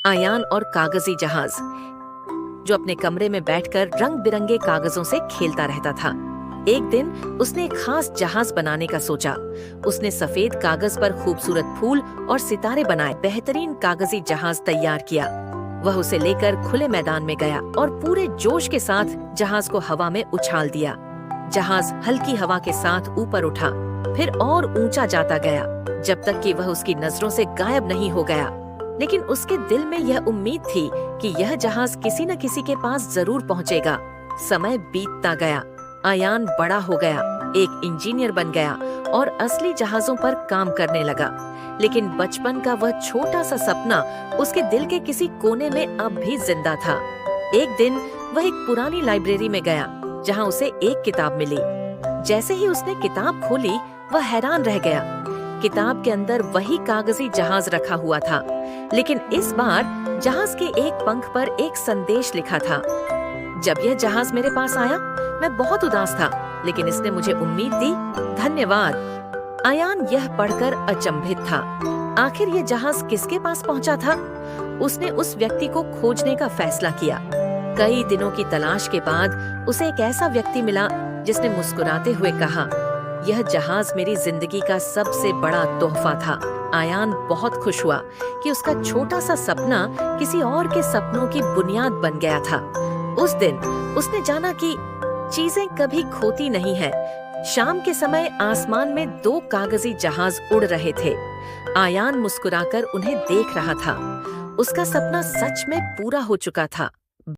आयान और कागजी जहाज, जो अपने कमरे में बैठकर रंग बिरंगे कागजों से खेलता रहता था। एक दिन उसने एक खास जहाज बनाने का सोचा। उसने सफेद कागज पर खूबसूरत फूल और सितारे बनाए बेहतरीन कागजी जहाज तैयार किया। वह उसे लेकर खुले मैदान में गया और पूरे जोश के साथ जहाज को हवा में उछाल दिया। जहाज हल्की हवा के साथ ऊपर उठा, फिर और ऊंचा जाता गया, जब तक कि वह उसकी नजरों से गायब नहीं हो गया। लेकिन उसके दिल में यह उम्मीद थी कि यह जहाज किसी न किसी के पास जरूर पहुंचेगा। समय बीतता गया। आयान बड़ा हो गया, एक इंजीनियर बन गया और असली जहाजों पर काम करने लगा। लेकिन बचपन का वह छोटा सा सपना उसके दिल के किसी कोने में अब भी जिंदा था। एक दिन वह एक पुरानी लाइब्रेरी में गया, जहां उसे एक किताब मिली। जैसे ही उसने किताब खोली, वह हैरान रह गया। किताब के अंदर वही कागजी जहाज रखा हुआ था, लेकिन इस बार जहाज के एक पंख पर एक संदेश लिखा था। जब यह जहाज मेरे पास आया, मैं बहुत उदास था, लेकिन इसने मुझे उम्मीद दी। धन्यवाद। आयान यह पढ़कर अचंभित था। आखिर यह जहाज किसके पास पहुंचा था? उसने उस व्यक्ति को खोजने का फैसला किया। कई दिनों की तलाश के बाद उसे एक ऐसा व्यक्ति मिला जिसने मुस्कुराते हुए कहा, यह जहाज मेरी जिंदगी का सबसे बड़ा तोहफा था। आयान बहुत खुश हुआ कि उसका छोटा सा सपना किसी और के सपनों की बुनियाद बन गया था। उस दिन उसने जाना कि चीजें कभी खोती नहीं है। शाम के समय आसमान में दो कागजी जहाज उड़ रहे थे। आयान मुस्कुराकर उन्हें देख रहा था। उसका सपना सच में पूरा हो चुका था।